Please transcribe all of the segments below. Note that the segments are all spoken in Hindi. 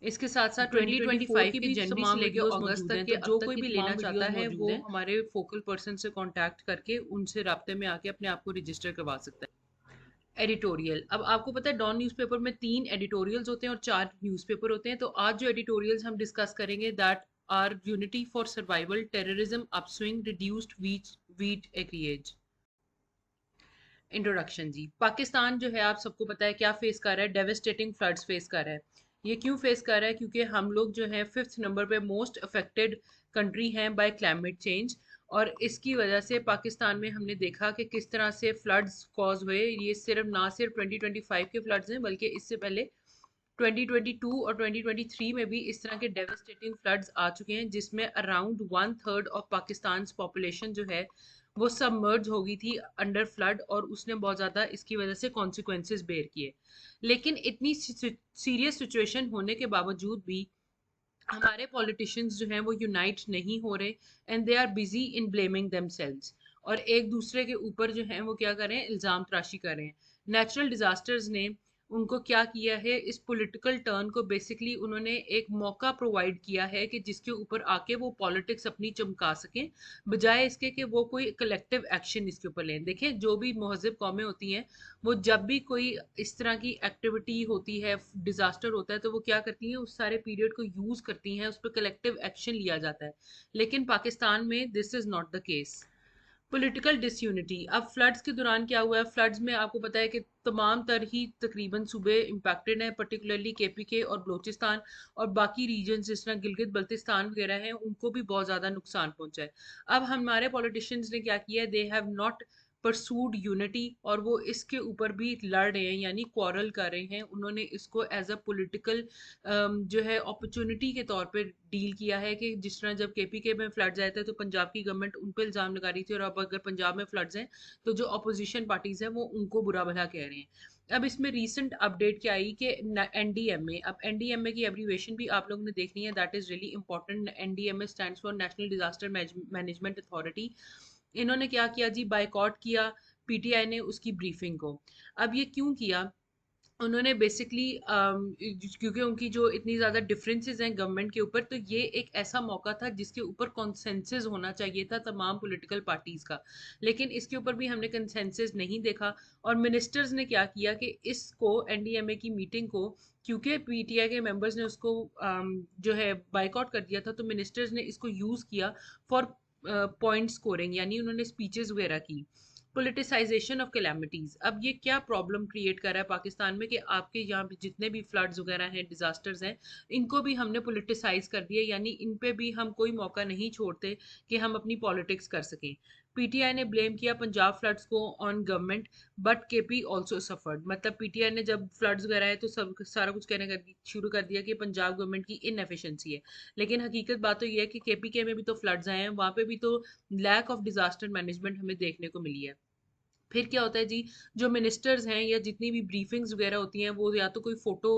इसके साथ साथ 2025 के जनवरी से लेकर अगस्त तक के जो कोई भी लेना चाहता है वो हमारे फोकल पर्सन से कांटेक्ट करके उनसे राब्ते में आके अपने आप को रजिस्टर करवा सकता है। एडिटोरियल, अब आपको पता है डॉन न्यूज़पेपर में 3 एडिटोरियल्स होते हैं और 4 न्यूज़पेपर होते हैं। तो आज जो एडिटोरियल्स हम डिस्कस करेंगे that are unity for survival, terrorism, upswing, reduced wheat acreage. Introduction जी, पाकिस्तान जो है आप सबको पता है क्या फेस कर रहा है, डेवेस्टेटिंग फ्लड्स फेस कर रहा है। ये क्यों फेस कर रहा है? क्योंकि हम लोग जो है 5th नंबर पे मोस्ट अफेक्टेड कंट्री हैं बाय क्लाइमेट चेंज। और इसकी वजह से पाकिस्तान में हमने देखा कि किस तरह से फ्लड्स कॉज हुए। ये सिर्फ ना सिर्फ 2025 के फ्लड्स हैं बल्कि इससे पहले 2022 और 2023 में भी इस तरह के डेवस्टेटिंग फ्लड्स आ चुके हैं जिसमें अराउंड 1/3 ऑफ पाकिस्तान पॉपुलेशन जो है वो सबमर्ज हो गई थी अंडर फ्लड, और उसने बहुत ज़्यादा इसकी वजह से कॉन्सिक्वेंसेस बेयर किए। लेकिन इतनी सीरियस सिचुएशन होने के बावजूद भी हमारे पॉलिटिशियंस जो हैं वो यूनाइट नहीं हो रहे and they are busy in blaming themselves. और एक दूसरे के ऊपर जो है वो क्या कर रहे हैं, इल्ज़ाम तराशी कर रहे हैं। नेचुरल डिजास्टर्स ने उनको क्या किया है, इस पॉलिटिकल टर्न को बेसिकली उन्होंने एक मौका प्रोवाइड किया है कि जिसके ऊपर आके वो पॉलिटिक्स अपनी चमका सकें, बजाय इसके कि वो कोई कलेक्टिव एक्शन इसके ऊपर लें। देखें, जो भी महज़िब कौमें होती हैं वो जब भी कोई इस तरह की एक्टिविटी होती है, डिजास्टर होता है, तो वो क्या करती हैं, उस सारे पीरियड को यूज करती हैं, उस पर कलेक्टिव एक्शन लिया जाता है। लेकिन पाकिस्तान में this is not the case. Political disunity, अब फ्लड्स के दौरान क्या हुआ है, फ्लड्स में आपको पता है कि तमाम तर ही तकरीबन सूबे इम्पैक्टेड हैं, पर्टिकुलरली केपीके और बलोचिस्तान। और बाकी रीजन जिस तरह गिलगित बल्तिस्तान वगैरह हैं उनको भी बहुत ज़्यादा नुकसान पहुंचा है। अब हमारे पॉलिटिशियंस ने क्या किया है, they have not pursued unity, और वो इसके ऊपर भी लड़ रहे हैं, यानी क्वारल कर रहे हैं। उन्होंने इसको एज अ पॉलिटिकल जो है अपॉर्चुनिटी के तौर पे डील किया है कि जिस तरह जब केपीके में फ्लड्स आए थे तो पंजाब की गवर्नमेंट उन पर इल्ज़ाम लगा रही थी, और अब अगर पंजाब में फ्लड्स हैं तो जो अपोजिशन पार्टीज हैं वो उनको बुरा भला कह रहे हैं। अब इसमें रीसेंट अपडेट क्या आई कि एनडीएमए, अब एनडीएमए की एब्रीवेशन भी आप लोगों ने देखनी है, that is really important. NDMA stands for national disaster management authority. इन्होंने क्या किया जी, बायकॉट किया पीटीआई ने उसकी ब्रीफिंग को। अब ये क्यों किया? उन्होंने बेसिकली क्योंकि उनकी जो इतनी ज़्यादा डिफरेंसेस हैं गवर्नमेंट के ऊपर, तो ये एक ऐसा मौका था जिसके ऊपर कंसेंसस होना चाहिए था तमाम पॉलिटिकल पार्टीज का। लेकिन इसके ऊपर भी हमने कंसेंसस नहीं देखा। और मिनिस्टर्स ने क्या किया कि इसको एनडीएमए की मीटिंग को, क्योंकि पीटीआई के मेंबर्स ने उसको जो है बाइकआउट कर दिया था, तो मिनिस्टर्स ने इसको यूज़ किया फॉर पॉइंट स्कोरिंग, यानी उन्होंने स्पीचेस वगैरह की। पोलिटिसाइजेशन ऑफ कैलामिटीज, अब ये क्या प्रॉब्लम क्रिएट कर रहा है पाकिस्तान में कि आपके यहाँ पे जितने भी फ्लड्स वगैरह हैं, डिजास्टर्स हैं, इनको भी हमने पोलिटिसाइज कर दिया, यानी इन पे भी हम कोई मौका नहीं छोड़ते कि हम अपनी पॉलिटिक्स कर सकें। पीटीआई ने ब्लेम किया पंजाब फ्लड्स को on government, but KP also suffered. मतलब पीटीआई ने जब फ्लड्स वगैरह है तो सब सारा कुछ कहने शुरू कर दिया कि पंजाब गवर्नमेंट की इनएफिशिएंसी है। लेकिन हकीकत बात तो ये है कि केपीके में भी तो फ्लड्स आए हैं, वहाँ पे भी तो लैक ऑफ डिजास्टर मैनेजमेंट हमें देखने को मिली है। फिर क्या होता है जी, जो मिनिस्टर्स हैं या जितनी भी ब्रीफिंग्स वगैरह होती हैं वो या तो कोई फोटो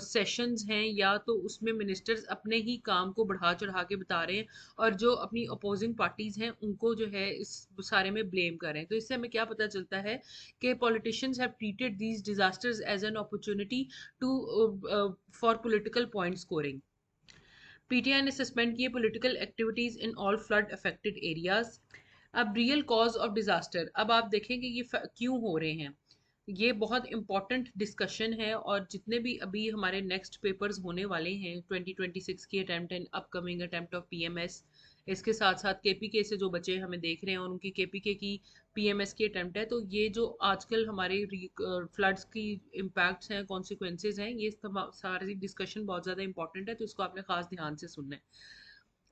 सेशंस हैं, या तो उसमें मिनिस्टर्स अपने ही काम को बढ़ा चढ़ा के बता रहे हैं, और जो अपनी अपोजिंग पार्टीज हैं उनको जो है इस सारे में ब्लेम कर रहे हैं। तो इससे हमें क्या पता चलता है कि politicians have treated these disasters as an opportunity to for political point scoring. PTI ने सस्पेंड किए political activities in all flood affected areas. अब रियल कॉज ऑफ डिजास्टर, अब आप देखेंगे ये क्यों हो रहे हैं। ये बहुत इंपॉर्टेंट डिस्कशन है, और जितने भी अभी हमारे नेक्स्ट पेपर्स होने वाले हैं 2026 की attempt and upcoming attempt of PMS, इसके साथ साथ केपीके से जो बच्चे हमें देख रहे हैं और उनकी केपीके की पीएमएस की अटेम्प्ट है, तो ये जो आजकल हमारे फ्लड्स की इम्पैक्ट्स हैं, कॉन्सिक्वेंसेज हैं, ये सारी डिस्कशन बहुत ज़्यादा इंपॉर्टेंट है, तो इसको आपने खास ध्यान से सुनना है।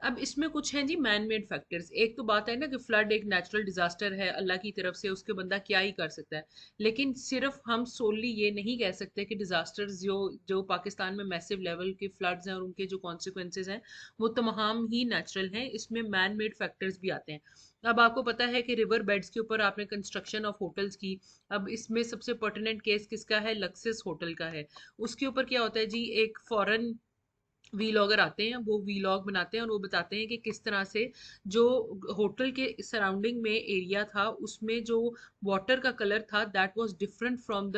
अब इसमें कुछ हैं जी मैन मेड फैक्टर्स। एक तो बात है ना कि फ्लड एक नेचुरल डिजास्टर है अल्लाह की तरफ से, उसके बंदा क्या ही कर सकता है। लेकिन सिर्फ हम सोली ये नहीं कह सकते कि डिजास्टर्स जो जो पाकिस्तान में मैसिव लेवल के फ्लड्स हैं और उनके जो कॉन्सिक्वेंसेज हैं वो तमाम ही नेचुरल हैं, इसमें मैन मेड फैक्टर्स भी आते हैं। अब आपको पता है कि रिवर बेड्स के ऊपर आपने कंस्ट्रक्शन ऑफ होटल्स की। अब इसमें सबसे पर्टिनेंट केस किसका है, लक्सिस होटल का है। उसके ऊपर क्या होता है जी, एक फॉरेन वीलॉगर आते हैं, वो वीलॉग बनाते हैं और वो बताते हैं कि किस तरह से जो होटल के सराउंडिंग में एरिया था उसमें जो वाटर का कलर था that was different from the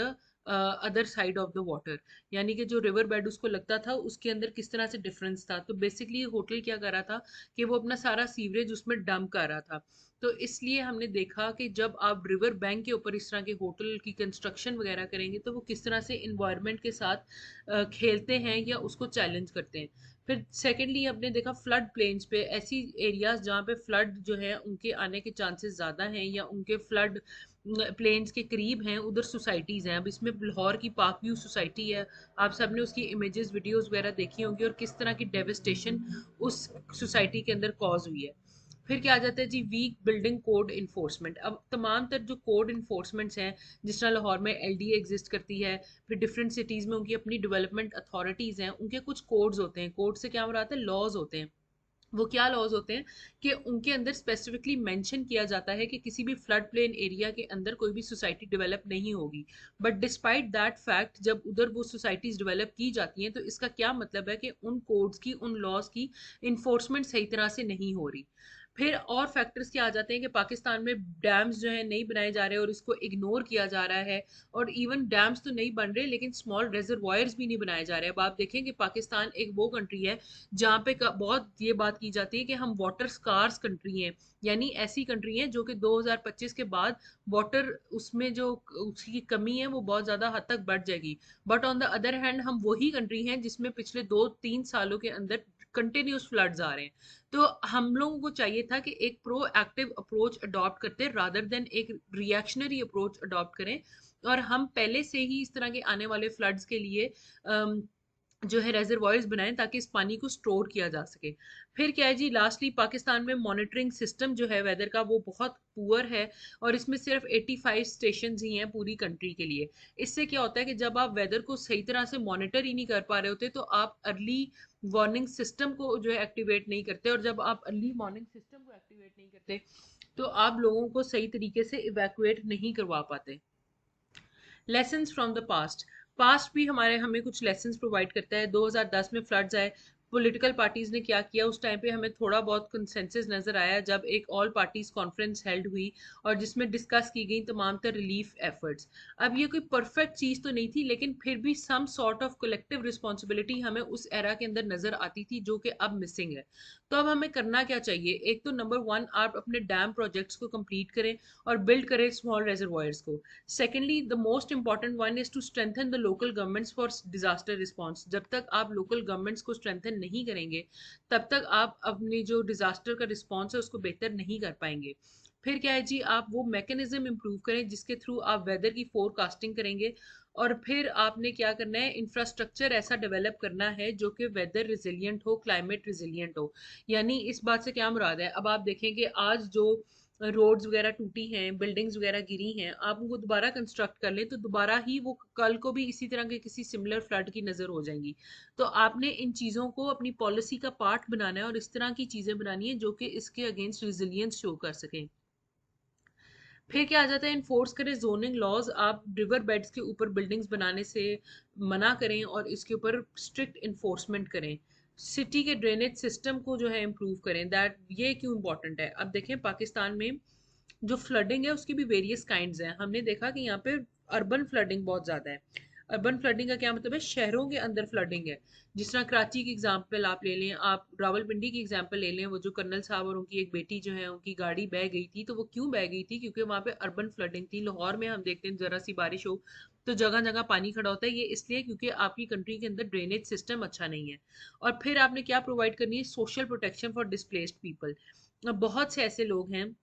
other side of the water, यानी कि जो रिवर बेड उसको लगता था उसके अंदर किस तरह से डिफरेंस था। तो बेसिकली होटल क्या कर रहा था कि वो अपना सारा सीवरेज उसमें डंप कर रहा था। तो इसलिए हमने देखा कि जब आप रिवर बैंक के ऊपर इस तरह के होटल की कंस्ट्रक्शन वगैरह करेंगे तो वो किस तरह से इन्वायरमेंट के साथ खेलते हैं या उसको चैलेंज करते हैं। फिर सेकेंडली हमने देखा फ्लड प्लेन्स पे, ऐसी एरियाज जहाँ पे फ्लड जो है उनके आने के चांसेस ज़्यादा हैं या उनके फ्लड प्लेन्स के करीब हैं, उधर सोसाइटीज़ हैं। अब इसमें लाहौर की पाक व्यू सोसाइटी है, आप सब ने उसकी इमेजेस वीडियोस वगैरह देखी होंगी और किस तरह की डेविस्टेशन उस सोसाइटी के अंदर कॉज हुई है। फिर क्या आ जाता है जी, वीक बिल्डिंग कोड इन्फोर्समेंट। अब तमाम तर जो कोड इन्फोर्समेंट्स हैं, जिस तरह लाहौर में एलडीए एग्जिस्ट करती है, फिर डिफरेंट सिटीज़ में उनकी अपनी डेवलपमेंट अथॉरिटीज़ हैं, उनके कुछ कोड्स होते हैं। कोड से क्या हो रहा है, लॉज होते हैं। वो क्या लॉज होते हैं कि उनके अंदर स्पेसिफिकली मेंशन किया जाता है कि किसी भी फ्लड प्लेन एरिया के अंदर कोई भी सोसाइटी डेवलप नहीं होगी। बट डिस्पाइट दैट फैक्ट जब उधर वो सोसाइटीज डेवलप की जाती हैं तो इसका क्या मतलब है कि उन कोड्स की, उन लॉज की इन्फोर्समेंट सही तरह से नहीं हो रही। फिर और फैक्टर्स क्या आ जाते हैं कि पाकिस्तान में डैम्स जो है नहीं बनाए जा रहे और इसको इग्नोर किया जा रहा है। और इवन डैम्स तो नहीं बन रहे लेकिन स्मॉल रिजर्वायर्स भी नहीं बनाए जा रहे। अब आप देखें कि पाकिस्तान एक वो कंट्री है जहाँ पे बहुत ये बात की जाती है कि हम वाटर स्कार्स कंट्री हैं, यानी ऐसी कंट्री है जो कि 2025 के बाद वाटर उसमें जो उसकी कमी है वो बहुत ज़्यादा हद तक बढ़ जाएगी। But on the other hand हम वही कंट्री हैं जिसमें पिछले 2-3 सालों के अंदर कंटिन्यूस फ्लड्स आ रहे हैं। तो हम लोगों को चाहिए था कि एक प्रो एक्टिव अप्रोच अडॉप्ट करते रादर देन एक रिएक्शनरी अप्रोच अडॉप्ट करें, और हम पहले से ही इस तरह के आने वाले फ्लड्स के लिए जो है रेजरवॉयर्स बनाएं ताकि इस पानी को स्टोर किया जा सके। फिर क्या है जी, लास्टली पाकिस्तान में मॉनिटरिंग सिस्टम जो है वेदर का वो बहुत पुअर है, और इसमें सिर्फ 85 स्टेशन ही हैं पूरी कंट्री के लिए। इससे क्या होता है कि जब आप वेदर को सही तरह से मॉनिटर ही नहीं कर पा रहे होते तो आप अर्ली वार्निंग सिस्टम को जो है एक्टिवेट नहीं करते, और जब आप अर्ली वार्निंग सिस्टम को एक्टिवेट नहीं करते तो आप लोगों को सही तरीके से इवैक्यूएट नहीं करवा पाते। Lessons from the past, past भी हमारे हमें कुछ लेसन्स प्रोवाइड करता है। 2010 में फ्लड्स आए, पॉलिटिकल पार्टीज ने क्या किया उस टाइम पे हमें थोड़ा बहुत कंसेंसस नजर आया जब एक ऑल पार्टीज कॉन्फ्रेंस हेल्ड हुई और जिसमें डिस्कस की गई तमाम तर रिलीफ एफर्ट्स। अब ये कोई परफेक्ट चीज़ तो नहीं थी लेकिन फिर भी some sort of collective responsibility हमें उस एरा के अंदर नजर आती थी जो कि अब मिसिंग है। तो अब हमें करना क्या चाहिए, एक तो नंबर वन आप अपने डैम प्रोजेक्ट्स को कंप्लीट करें और बिल्ड करें स्मॉल रिजर्वायर्स को। Secondly the most important one is to strengthen the local governments for disaster response. जब तक आप लोकल गवर्नमेंट्स को स्ट्रेंथन नहीं करेंगे तब तक आप अपनी जो डिजास्टर का रिस्पॉन्स है उसको बेहतर नहीं कर पाएंगे। फिर क्या है जी, आप वो मैकेनिज्म इंप्रूव करें जिसके थ्रू आप वेदर की फोरकास्टिंग करेंगे। और फिर आपने क्या करना है, इंफ्रास्ट्रक्चर ऐसा डेवलप करना है जो कि वेदर रिजिलियंट हो, क्लाइमेट रिजिलियंट हो। यानी इस बात से क्या मुराद है, अब आप देखें कि आज जो रोड्स वगैरह टूटी हैं, बिल्डिंग्स वगैरह गिरी हैं, आप उनको दोबारा कंस्ट्रक्ट कर लें तो दोबारा ही वो कल को भी इसी तरह के किसी सिमिलर फ्लड की नज़र हो जाएंगी। तो आपने इन चीज़ों को अपनी पॉलिसी का पार्ट बनाना है और इस तरह की चीज़ें बनानी है जो कि इसके अगेंस्ट रिजिलियंस शो कर सकें। फिर क्या आ जाता है, इन्फोर्स करें जोनिंग लॉज। आप रिवर बेड्स के ऊपर बिल्डिंग्स बनाने से मना करें और इसके ऊपर स्ट्रिक्ट इन्फोर्समेंट करें। सिटी के ड्रेनेज सिस्टम को जो है इम्प्रूव करें। दैट ये क्यों इंपॉर्टेंट है, अब देखें पाकिस्तान में जो फ्लडिंग है उसकी भी वेरियस काइंड्स हैं। हमने देखा कि यहाँ पे अर्बन फ्लडिंग बहुत ज़्यादा है। अर्बन फ्लडिंग का क्या मतलब है, शहरों के अंदर फ्लडिंग है। जिस तरह कराची की एग्जांपल आप ले लें, आप रावलपिंडी की एग्जांपल ले लें, वो जो कर्नल साहब और उनकी एक बेटी जो है उनकी गाड़ी बह गई थी, तो वो क्यों बह गई थी, क्योंकि वहाँ पे अर्बन फ्लडिंग थी। लाहौर में हम देखते हैं ज़रा सी बारिश हो तो जगह जगह पानी खड़ा होता है, ये इसलिए क्योंकि आपकी कंट्री के अंदर ड्रेनेज सिस्टम अच्छा नहीं है। और फिर आपने क्या प्रोवाइड करनी है, social protection for displaced people. अब बहुत से ऐसे लोग हैं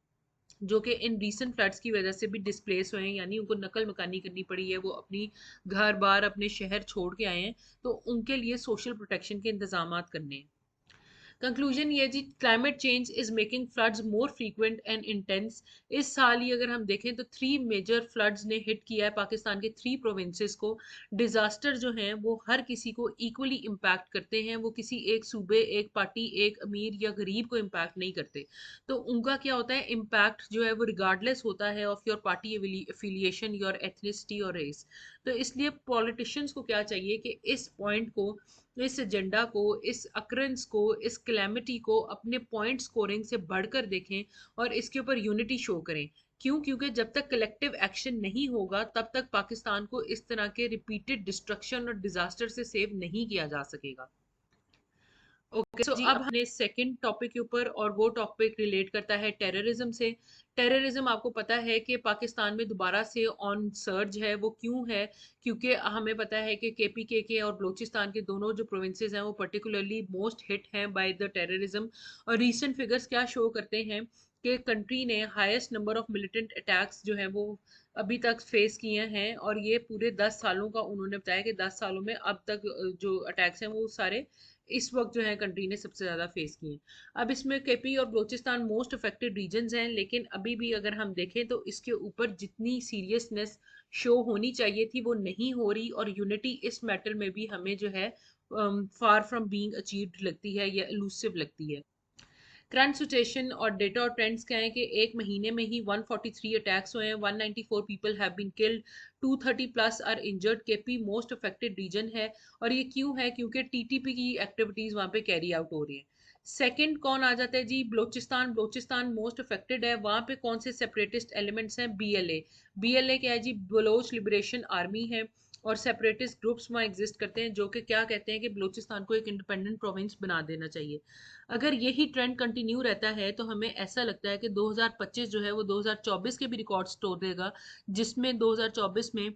जो कि इन रीसेंट फ्लड्स की वजह से भी डिस्प्लेस हुए हैं, यानी उनको नकल मकानी करनी पड़ी है, वो अपनी घर बार अपने शहर छोड़ के आए हैं, तो उनके लिए सोशल प्रोटेक्शन के इंतजाम करने हैं। कंक्लूजन ये जी, climate change is making floods more frequent and intense. इस साल ही अगर हम देखें तो 3 मेजर फ्लड्स ने हिट किया है पाकिस्तान के 3 प्रोविंसेस को। डिजास्टर जो हैं वो हर किसी को इक्वली इम्पैक्ट करते हैं, वो किसी एक सूबे, एक पार्टी, एक अमीर या गरीब को इम्पैक्ट नहीं करते। तो उनका क्या होता है, इम्पैक्ट जो है वो रिगार्डलेस होता है of your party affiliation, your ethnicity और रेस। तो इसलिए पॉलिटिशियंस को क्या चाहिए कि इस पॉइंट को, इस एजेंडा को, इस अक्रेंस को, इस क्लैमिटी को अपने पॉइंट स्कोरिंग से बढ़कर देखें और इसके ऊपर यूनिटी शो करें क्यों? क्योंकि जब तक कलेक्टिव एक्शन नहीं होगा तब तक पाकिस्तान को इस तरह के रिपीटेड डिस्ट्रक्शन और डिजास्टर से सेव नहीं किया जा सकेगा। ओके, सो अब हमने सेकंड टॉपिक के ऊपर, और वो टॉपिक रिलेट करता है टेररिज्म से। टेररिज्म आपको पता है कि पाकिस्तान में दोबारा से ऑन सर्ज है। वो क्यों है? क्योंकि हमें पता है कि केपीके के और बलूचिस्तान के दोनों जो प्रोविंसेस हैं वो पर्टिकुलरली मोस्ट हिट हैं बाय द टेररिज्म। और रीसेंट फिगर्स क्या शो करते हैं कि कंट्री ने highest number of militant attacks जो है वो अभी तक फेस किए हैं। और ये पूरे 10 सालों का उन्होंने बताया कि 10 सालों में अब तक जो अटैक्स हैं वो सारे इस वक्त जो है कंट्री ने सबसे ज़्यादा फेस किए हैं। अब इसमें केपी और बलोचिस्तान मोस्ट अफेक्टेड रीजन्स हैं, लेकिन अभी भी अगर हम देखें तो इसके ऊपर जितनी सीरियसनेस शो होनी चाहिए थी वो नहीं हो रही, और यूनिटी इस मैटर में भी हमें जो है फार फ्रॉम बीइंग अचीव्ड लगती है या एलूसिव लगती है। करंट सिचुएशन और डेटा और ट्रेंड्स क्या है कि एक महीने में ही 143 अटैक्स हुए हैं, 194 people have been killed, 230 plus are injured. KP most affected region है, और ये क्यों है? क्योंकि टीटीपी की एक्टिविटीज वहां पे कैरी आउट हो रही है। सेकंड कौन आ जाता है जी? बलोचिस्तान। बलोचिस्तान मोस्ट अफेक्टेड है। वहां पे कौन से सेपरेटिस्ट एलिमेंट्स हैं? बीएलए। बीएलए क्या है जी? बलोच लिबरेशन आर्मी है, और सेपरेटिस्ट ग्रुप्स वहाँ एग्जिस्ट करते हैं जो कि क्या कहते हैं कि बलूचिस्तान को एक इंडिपेंडेंट प्रोविंस बना देना चाहिए। अगर यही ट्रेंड कंटिन्यू रहता है तो हमें ऐसा लगता है कि 2025 जो है वो 2024 के भी रिकॉर्ड तोड़ देगा, जिसमें 2024 में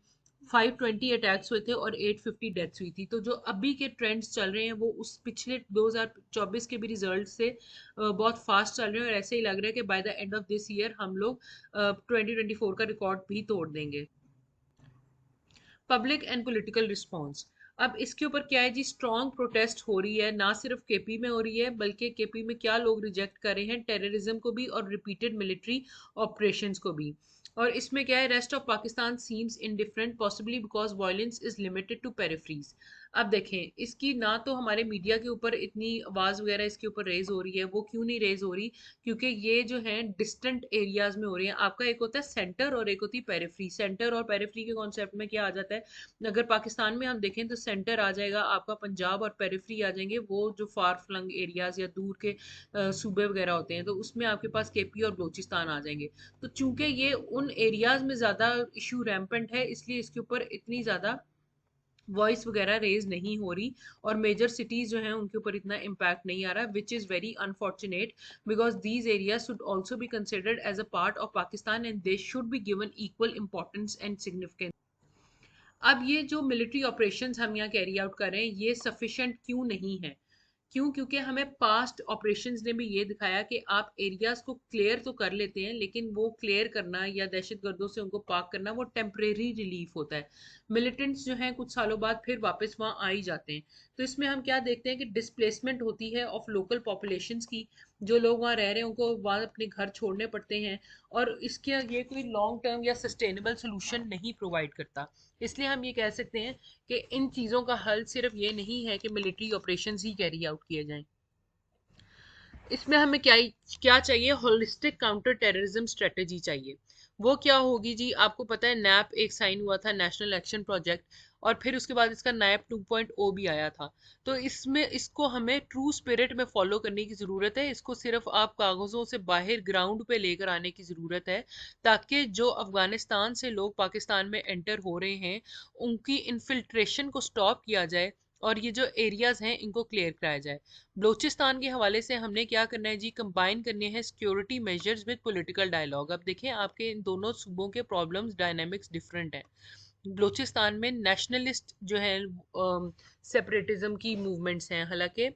520 अटैक्स हुए थे और 850 डेथ्स हुई थी। तो जो अभी के ट्रेंड्स चल रहे हैं वो उस पिछले 2024 के भी रिजल्ट से बहुत फास्ट चल रहे हैं, और ऐसे ही लग रहा है कि by the end of this year हम लोग 2024 का रिकॉर्ड भी तोड़ देंगे। Public and political response. अब इसके ऊपर क्या है जी? स्ट्रॉन्ग प्रोटेस्ट हो रही है, ना सिर्फ केपी में हो रही है बल्कि केपी में क्या लोग रिजेक्ट कर रहे हैं? टेररिज्म को भी और रिपीटेड मिलिट्री ऑपरेशंस को भी। और इसमें क्या है? Rest of Pakistan seems indifferent, possibly because violence is limited to peripheries. अब देखें, इसकी ना तो हमारे मीडिया के ऊपर इतनी आवाज़ वगैरह इसके ऊपर रेज हो रही है। वो क्यों नहीं रेज हो रही? क्योंकि ये जो है डिस्टेंट एरियाज में हो रही है। आपका एक होता है सेंटर और एक होती है पेरिफरी। सेंटर और पेरिफरी के कॉन्सेप्ट में क्या आ जाता है? अगर पाकिस्तान में हम देखें तो सेंटर आ जाएगा आपका पंजाब, और पेरिफरी आ जाएंगे वो जो फार फ्लंग एरियाज या दूर के सूबे वगैरह होते हैं, तो उसमें आपके पास केपी और बलूचिस्तान आ जाएंगे। तो चूंकि ये उन एरियाज में ज़्यादा इशू रैम्पेंट है, इसलिए इसके ऊपर इतनी ज़्यादा वॉइस वगैरह रेज नहीं हो रही, और मेजर सिटीज जो हैं उनके ऊपर इतना इम्पैक्ट नहीं आ रहा, which is very unfortunate, because these areas should also be considered as a part of Pakistan and they should be given equal importance and significance. अब ये जो मिलिट्री ऑपरेशंस हम यहाँ कैरी आउट कर रहे हैं ये सफिशेंट क्यों नहीं है? क्यों? क्योंकि हमें पास्ट ऑपरेशंस ने भी ये दिखाया कि आप एरियाज को क्लियर तो कर लेते हैं, लेकिन वो क्लियर करना या दहशतगर्दों से उनको पाक करना वो टेम्परेरी रिलीफ होता है। मिलिटेंट्स जो हैं कुछ सालों बाद फिर वापस वहाँ आ ही जाते हैं। तो इसमें हम क्या देखते हैं कि डिस्प्लेसमेंट होती है ऑफ लोकल पॉपुलेशंस की। जो लोग वहाँ रह रहे हैं उनको वहाँ अपने घर छोड़ने पड़ते हैं, और इसके ये कोई लॉन्ग टर्म या सस्टेनेबल सोल्यूशन नहीं प्रोवाइड करता। इसलिए हम ये कह सकते हैं कि इन चीज़ों का हल सिर्फ ये नहीं है कि मिलिट्री ऑपरेशंस ही कैरी आउट किए जाएं। इसमें हमें क्या चाहिए? होलिस्टिक काउंटर टेररिज्म स्ट्रेटेजी चाहिए। वो क्या होगी जी? आपको पता है नैप एक साइन हुआ था, नेशनल एक्शन प्रोजेक्ट, और फिर उसके बाद इसका नैप 2.0 भी आया था। तो इसमें इसको हमें ट्रू स्पिरिट में फॉलो करने की ज़रूरत है। इसको सिर्फ आप कागज़ों से बाहर ग्राउंड पे लेकर आने की ज़रूरत है, ताकि जो अफगानिस्तान से लोग पाकिस्तान में एंटर हो रहे हैं उनकी इन्फिल्ट्रेशन को स्टॉप किया जाए, और ये जो एरियाज हैं इनको क्लियर कराया जाए। बलूचिस्तान के हवाले से हमने क्या करना है जी? कंबाइन करने हैं security measures with political dialogue. अब देखें, आपके इन दोनों सूबों के प्रॉब्लम्स डायनामिक्स डिफरेंट हैं। बलूचिस्तान में नेशनलिस्ट जो है सेपरेटिज्म की मूवमेंट्स हैं, हालांकि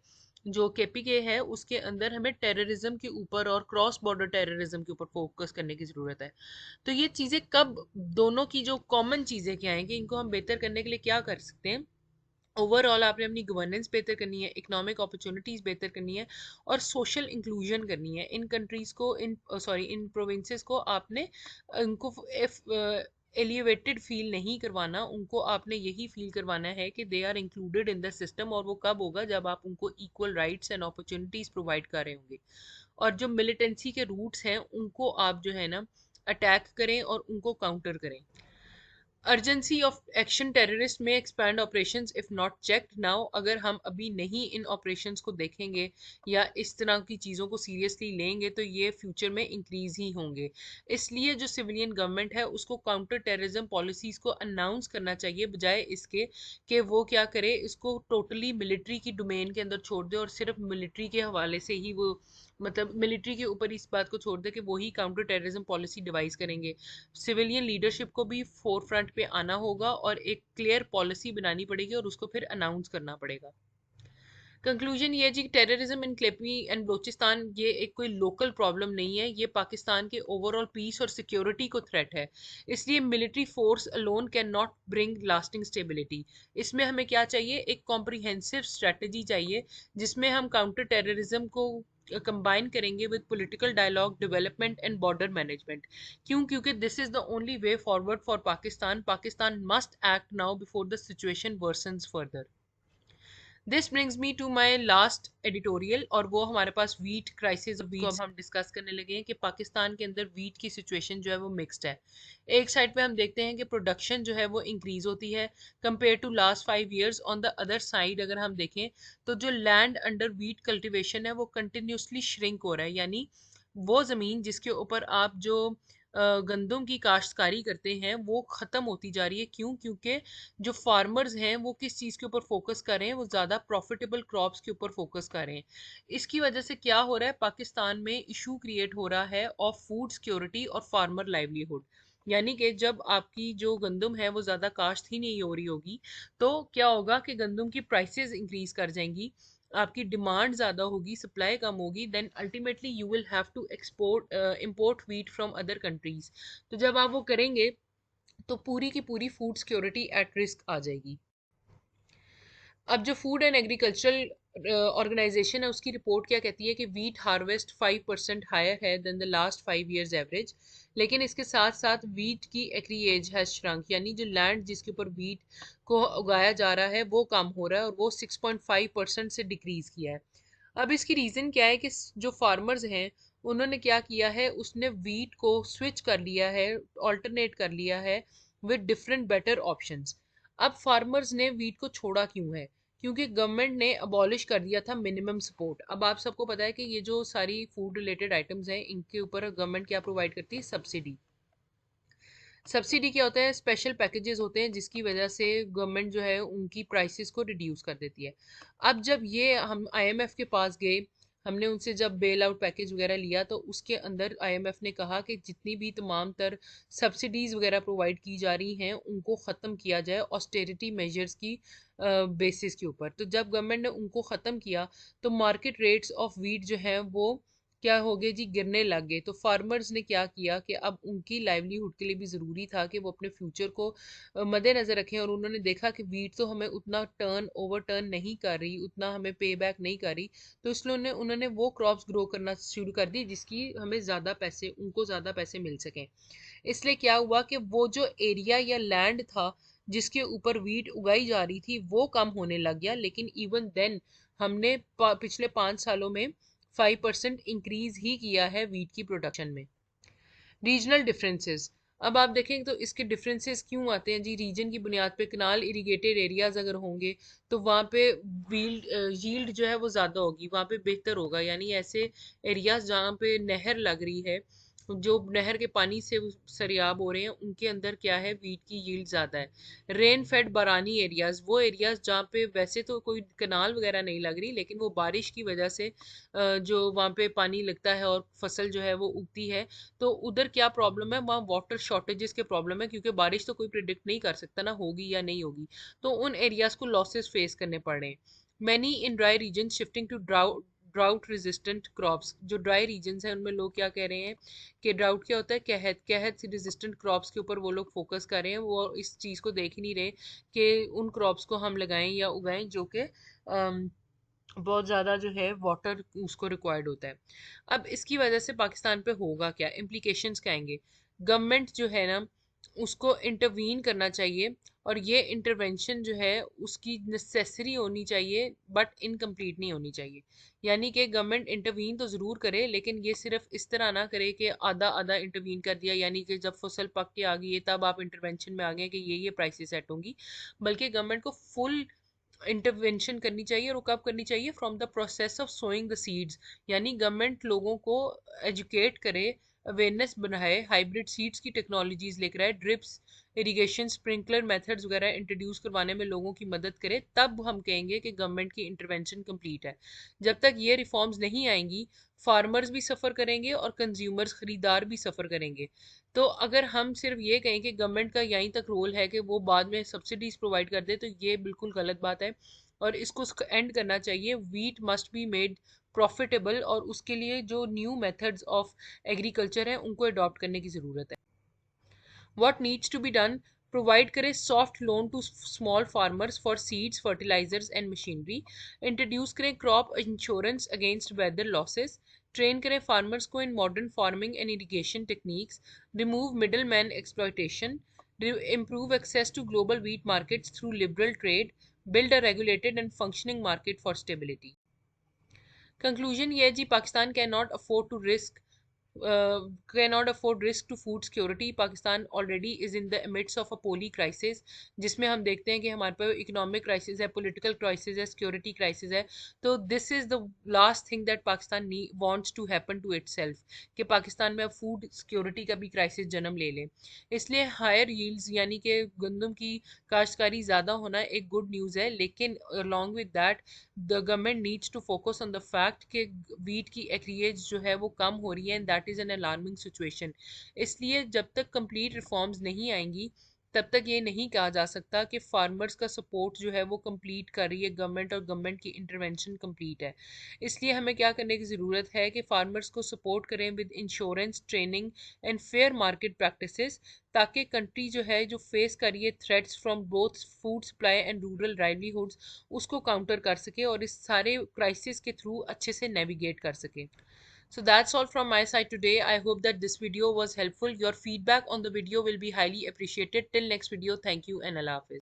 जो केपीके है उसके अंदर हमें टेररिज्म के ऊपर और क्रॉस बॉर्डर टेररिज्म के ऊपर फोकस करने की ज़रूरत है। तो ये चीज़ें कब, दोनों की जो कॉमन चीज़ें क्या हैं कि इनको हम बेहतर करने के लिए क्या कर सकते हैं? ओवरऑल आपने अपनी गवर्नेंस बेहतर करनी है, इकोनॉमिक अपॉर्चुनिटीज़ बेहतर करनी है, और सोशल इंक्लूजन करनी है। इन कंट्रीज़ को, इन प्रोविंसेस को आपने उनको एलिवेटेड फील नहीं करवाना, उनको आपने यही फील करवाना है कि they are included in the system. और वो कब होगा? जब आप उनको equal rights and opportunities provide कर रहे होंगे। और जो मिलिटेंसी के रूट्स हैं उनको आप जो है ना अटैक करें और उनको काउंटर करें। अर्जेंसी ऑफ एक्शन टेररिस्ट में expand operations if not checked now. अगर हम अभी नहीं इन ऑपरेशंस को देखेंगे या इस तरह की चीज़ों को सीरियसली लेंगे तो ये फ्यूचर में इंक्रीज ही होंगे। इसलिए जो सिविलियन गवर्नमेंट है उसको काउंटर टेररिज्म पॉलिसीज़ को अनाउंस करना चाहिए, बजाय इसके कि वो क्या करे, इसको टोटली मिलिट्री की डोमेन के अंदर छोड़ दे और सिर्फ मिलिट्री के हवाले से ही वो, मतलब मिलिट्री के ऊपर इस बात को छोड़ दे कि वही काउंटर टेररिज्म पॉलिसी डिवाइस करेंगे। सिविलियन लीडरशिप को भी फोर फ्रंट पे आना होगा और एक क्लियर पॉलिसी बनानी पड़ेगी और उसको फिर अनाउंस करना पड़ेगा। कंक्लूजन ये जी, टेररिज्म इन क्लेपी एंड बलोचिस्तान ये एक कोई लोकल प्रॉब्लम नहीं है, ये पाकिस्तान के ओवरऑल पीस और सिक्योरिटी को थ्रेट है। इसलिए military force alone can not bring lasting stability. इसमें हमें क्या चाहिए, एक कॉम्प्रिहेंसिव स्ट्रेटजी चाहिए जिसमें हम काउंटर टेररिज्म को कंबाइन करेंगे with political dialogue, development and border management. क्यों? क्योंकि this is the only way forward for Pakistan. Pakistan must act now before the situation worsens further. This brings me to my last editorial, और वो हमारे पास वीट क्राइसिस को अब हम डिस्कस करने लगे हैं कि पाकिस्तान के अंदर वीट की सिचुएशन जो है वो मिक्स्ड है। एक साइड पे हम देखते हैं कि प्रोडक्शन जो है वो इंक्रीज होती है compare to last 5 years। On the other side अगर हम देखें तो जो लैंड अंडर वीट कल्टिवेशन है वो कंटिन्यूसली श्रिंक हो रहा है, यानी वो ज़मीन जिसके ऊपर आप जो गंदम की काश्तकारी करते हैं वो ख़त्म होती जा रही है। क्यों? क्योंकि जो फार्मर्स हैं वो किस चीज़ के ऊपर फोकस कर रहे हैं, वो ज़्यादा प्रॉफिटेबल क्रॉप्स के ऊपर फोकस कर रहे हैं। इसकी वजह से क्या हो रहा है, पाकिस्तान में इशू क्रिएट हो रहा है ऑफ फूड सिक्योरिटी और फार्मर लाइवलीहुड। यानी कि जब आपकी जो गंदम है वो ज़्यादा काश्त ही नहीं हो रही होगी तो क्या होगा कि गंदम की प्राइसेस इंक्रीज कर जाएंगी, आपकी डिमांड ज़्यादा होगी, सप्लाई कम होगी, then ultimately you will have to export import wheat from other countries. तो जब आप वो करेंगे तो पूरी की पूरी फूड सिक्योरिटी एट रिस्क आ जाएगी। अब जो फूड एंड एग्रीकल्चरल ऑर्गेनाइजेशन है उसकी रिपोर्ट क्या कहती है कि वीट हार्वेस्ट 5% हायर है than the last 5 years average. लेकिन इसके साथ साथ वीट की एक्रीएज हैज श्रंक, यानी जो लैंड जिसके ऊपर वीट को उगाया जा रहा है वो कम हो रहा है और वो 6.5% से डिक्रीज किया है। अब इसकी रीज़न क्या है कि जो फार्मर्स हैं उन्होंने क्या किया है, उसने वीट को स्विच कर लिया है, ऑल्टरनेट कर लिया है विद डिफरेंट बेटर ऑप्शंस। अब फार्मर्स ने वीट को छोड़ा क्यों है? क्योंकि गवर्नमेंट ने अबॉलिश कर दिया था मिनिमम सपोर्ट। अब आप सबको पता है कि ये जो सारी फूड रिलेटेड आइटम्स हैं इनके ऊपर गवर्नमेंट क्या प्रोवाइड करती है, सब्सिडी। सब्सिडी क्या होता है, स्पेशल पैकेजेस होते हैं जिसकी वजह से गवर्नमेंट जो है उनकी प्राइसेस को रिड्यूस कर देती है। अब जब ये हम आईएमएफ के पास गए, हमने उनसे जब बेल आउट पैकेज वगैरह लिया तो उसके अंदर आईएमएफ ने कहा कि जितनी भी तमाम तर सब्सिडीज़ वगैरह प्रोवाइड की जा रही हैं उनको ख़त्म किया जाए ऑस्टेरिटी मेजर्स की बेसिस के ऊपर। तो जब गवर्नमेंट ने उनको ख़त्म किया तो मार्केट रेट्स ऑफ वीट जो है वो क्या हो गए जी, गिरने लग गए। तो फार्मर्स ने क्या किया कि अब उनकी लाइवलीहुड के लिए भी ज़रूरी था कि वो अपने फ्यूचर को मद्देनज़र रखें, और उन्होंने देखा कि वीट तो हमें उतना टर्न ओवर टर्न नहीं कर रही, उतना हमें पे बैक नहीं कर रही, तो इसलिए उन्होंने वो क्रॉप्स ग्रो करना शुरू कर दी जिसकी हमें ज़्यादा पैसे, उनको ज़्यादा पैसे मिल सकें। इसलिए क्या हुआ कि वो जो एरिया या लैंड था जिसके ऊपर वीट उगाई जा रही थी वो कम होने लग गया। लेकिन इवन देन हमने पिछले 5 सालों में 5% इंक्रीज ही किया है वीट की प्रोडक्शन में। रीजनल डिफरेंसेस, अब आप देखें तो इसके डिफरेंसेस क्यों आते हैं जी, रीजन की बुनियाद पे। कनाल इरिगेटेड एरियाज अगर होंगे तो वहाँ पे यील्ड जो है वो ज़्यादा होगी, वहाँ पे बेहतर होगा। यानी ऐसे एरियाज जहाँ पे नहर लग रही है, जो नहर के पानी से सरियाब हो रहे हैं, उनके अंदर क्या है, वीट की यील्ड ज़्यादा है। रेन फेड बारानी एरियाज, वो एरियाज जहाँ पे वैसे तो कोई कनाल वगैरह नहीं लग रही लेकिन वो बारिश की वजह से जो वहाँ पे पानी लगता है और फसल जो है वो उगती है, तो उधर क्या प्रॉब्लम है, वहाँ वाटर शॉर्टेजेस के प्रॉब्लम है, क्योंकि बारिश तो कोई प्रिडिक्ट नहीं कर सकता ना होगी या नहीं होगी। तो उन एरियाज को लॉसेस फेस करने पड़ रहे हैं। Many in dry region shifting to drought resistant crops. जो ड्राई रीजन्स हैं उनमें लोग क्या कह रहे हैं कि ड्राउट क्या होता है, कहत कहत रेजिस्टेंट क्रॉप्स के ऊपर वो लोग फोकस कर रहे हैं। वो इस चीज़ को देख ही नहीं रहे कि उन क्रॉप्स को हम लगाएं या उगाएं जो कि बहुत ज़्यादा जो है वाटर उसको रिक्वायर्ड होता है। अब इसकी वजह से पाकिस्तान पे होगा क्या, इम्प्लीकेशंस क्या आएंगे। गवर्नमेंट जो है ना उसको इंटरवीन करना चाहिए, और ये इंटरवेंशन जो है उसकी नेसेसरी होनी चाहिए बट इनकम्प्लीट नहीं होनी चाहिए। यानी कि गवर्नमेंट इंटरवीन तो ज़रूर करे, लेकिन ये सिर्फ इस तरह ना करे कि आधा आधा इंटरवीन कर दिया, यानी कि जब फसल पक के आ गई है तब आप इंटरवेंशन में आ गए कि ये प्राइसेस सेट होंगी। बल्कि गवर्नमेंट को फुल इंटरवेंशन करनी चाहिए, और वो कब करनी चाहिए? From the process of sowing the seeds. यानी गवर्नमेंट लोगों को एजुकेट करे, अवेयरनेस बनाए, हाइब्रिड सीड्स की टेक्नोलॉजीज लेकर आए, ड्रिप्स इरिगेशन स्प्रिंकलर मेथड्स वगैरह इंट्रोड्यूस करवाने में लोगों की मदद करे, तब हम कहेंगे कि गवर्नमेंट की इंटरवेंशन कंप्लीट है। जब तक ये रिफॉर्म्स नहीं आएंगी, फार्मर्स भी सफ़र करेंगे और कंज्यूमर्स खरीदार भी सफ़र करेंगे। तो अगर हम सिर्फ ये कहें कि गवर्नमेंट का यहीं तक रोल है कि वो बाद में सब्सिडीज प्रोवाइड कर दे, तो ये बिल्कुल गलत बात है, और इसको एंड करना चाहिए। Wheat must be made profitable, और उसके लिए जो न्यू मेथड्स ऑफ एग्रीकल्चर हैं उनको अडॉप्ट करने की ज़रूरत है। What needs to be done? Provide करे soft loan to small farmers for seeds, fertilizers and machinery. Introduce करे crop insurance against weather losses. Train करे farmers को in modern farming and irrigation techniques. Remove middleman exploitation. Improve access to global wheat markets through liberal trade. Build a regulated and functioning market for stability. Conclusion ये है जी, Pakistan cannot afford to risk cannot afford risk to food security. Pakistan already is in the midst of a poly crisis, जिसमें हम देखते हैं कि हमारे पास इकोनॉमिक क्राइसिस है, पॉलिटिकल क्राइसिस है, सिक्योरिटी क्राइसिस है। तो this is the last thing that Pakistan wants to happen to itself, कि पाकिस्तान में अब फूड सिक्योरिटी का भी क्राइसिस जन्म ले ले। इसलिए हायर यील्ड्स यानी कि गंदम की काश्तकारी ज़्यादा होना एक गुड न्यूज़ है, लेकिन along with that the government needs to focus on the fact कि वीट की एक्रिएज जो है वो कम हो रही है, and that is an alarming situation. इसलिए जब तक कंप्लीट रिफॉर्म्स नहीं आएंगी, तब तक ये नहीं कहा जा सकता कि फार्मर्स का सपोर्ट जो है वो कंप्लीट कर रही है गवर्नमेंट, और गवर्नमेंट की इंटरवेंशन कंप्लीट है। इसलिए हमें क्या करने की ज़रूरत है कि फार्मर्स को सपोर्ट करें with insurance, training and fair market practices, ताकि कंट्री जो है जो फेस कर रही है threats from both food supply and rural livelihoods, उसको काउंटर कर सके और इस सारे क्राइसिस के थ्रू अच्छे से नेविगेट कर सके। So that's all from my side today. I hope that this video was helpful. Your feedback on the video will be highly appreciated. Till next video, thank you and Allah Hafiz.